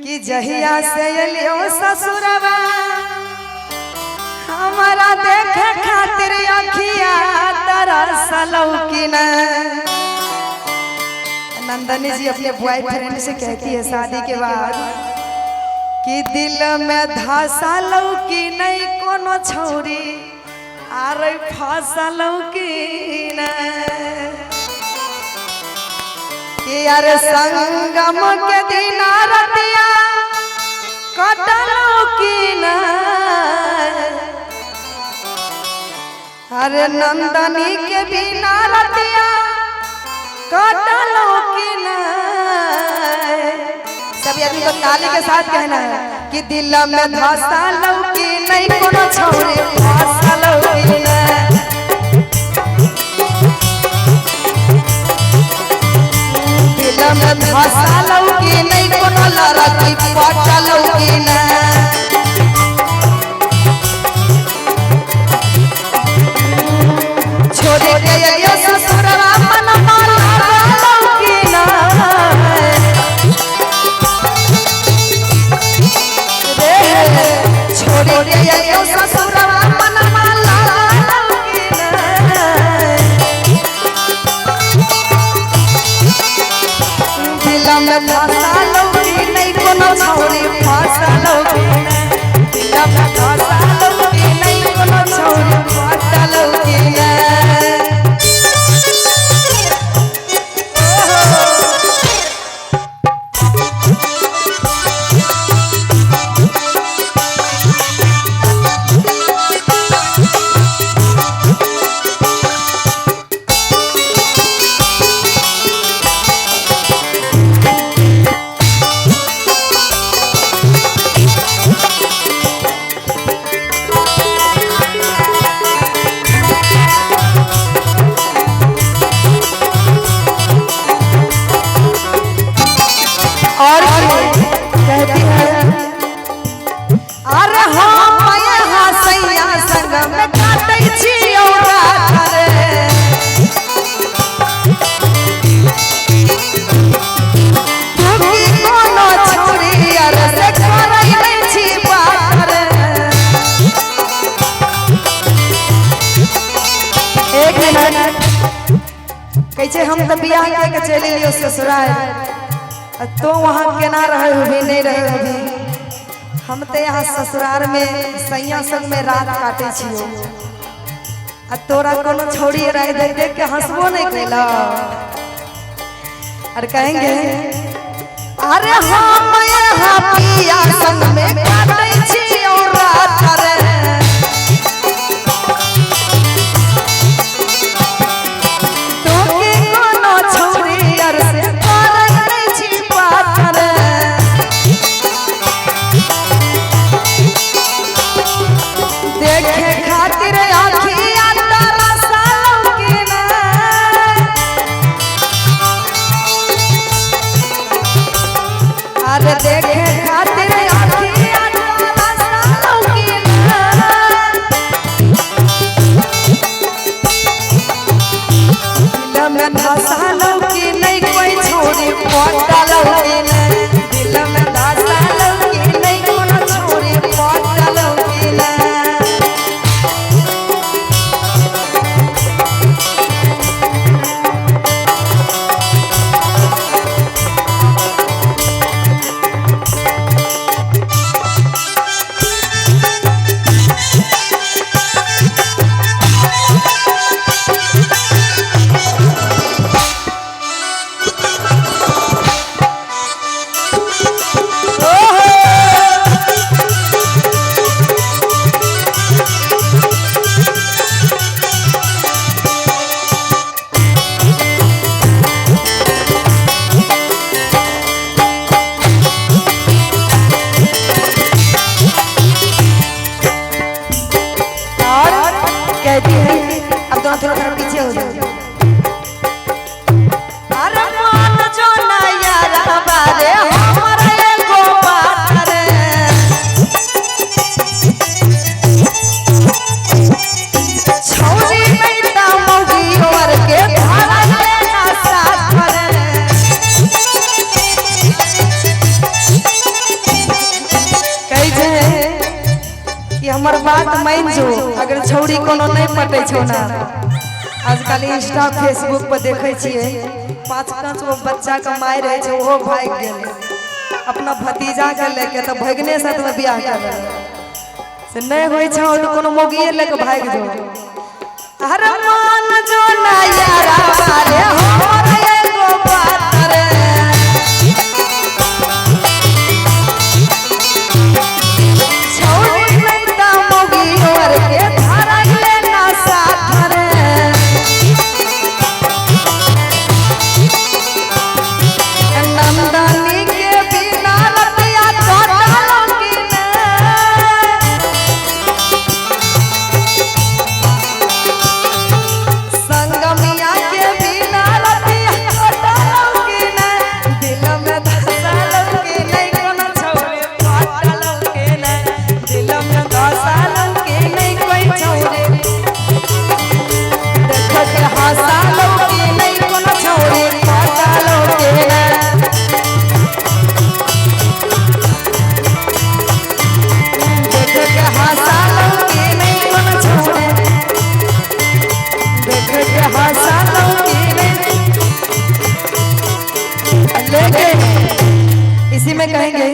कि जहिया से लियो ससुरवा हमारा देखे खातिर अखिया तरसलौ कि न। नंदनी जी अपने बॉयफ्रेंड से कहती है शादी के बाद कि दिल में धसलौ कि नहीं कोनो छौरी आरे फसलौ कि न। कि यार संगम के दिन रतिया कटलौ कि न। अरे नंदनी के बिना रतिया कटलौ कि न। सभी आदमी को ताली के साथ कहना है कि दिल में धसलौ कि नहीं कोनो छौरी फसलौ कि न। दिल में धसलौ कि नहीं कोनो लड़की पटलौ कि न। छोड़ के आइयो ससुरवा मन मारलौ कि न। रे छोड़ के आइयो ससुरवा मन मारलौ कि न। दिल में धसलौ कि नहीं कोनो छौरी फसलौ कि न। दिल में धसलौ कि नहीं कोनो छौरी फसलौ कि न। और कहती है अरे हम यहाँ सैया संग में काटै छियौ रात रे। तू की कोनो छौरी अरे से करै नै छी बात रे। एक मिनट कैसे हम तो बियाह के चली लियो ससुराल तो वहाँ केना रहे हो भी नहीं रहे हो भी। हम तो यहाँ ससुराल में सैया संग में रात काटे छियो आ तोरा कोनो छोड़ी रह दे देख के हंसबो नहीं कैला। और कहेंगे अरे हम यहाँ पिया संग में काटे छियो रात रे। तो के कोनो छोड़ी अर से देखे खातिर आँखिया तरसलौ कि न। अरे देखे खातिर आँखिया तरसलौ कि न। दिल में धसलौ कि नहीं कोई छोरी पटलौ कि न। दिल में धसलौ कि नहीं कोनो छोरी पटलौ कि न। हमर बात मान जो। अगर छौड़ी कोनो नहीं पटे छौ ना, आजकल इंस्टा फेसबुक पर देखे छिए 5-5 गो बच्चा के माय रहे छे, ओहो भाग गेल अपना भतीजा के लेके, तो भगने साथ में बियाह कर से नहीं होई छौ तो कोनो मोगिए लेके भाग जो। अरे मान जो ना यारा रे हो रे एगो बात रे, छौड़ी नहीं ता मोगी और के धारा ले ना साथ रे। नंदनी के बिना रतिया कटलो की ने, संगमिया के बिना रतिया कटलो की ने, दिल में धसलो की नहीं कोनो छौरे कटलो की ने, दिल में धसलो की नहीं कोई छौरे देख के हंसलो की नहीं कोनो छौरे कटलो की ने। इसी में कहेंगे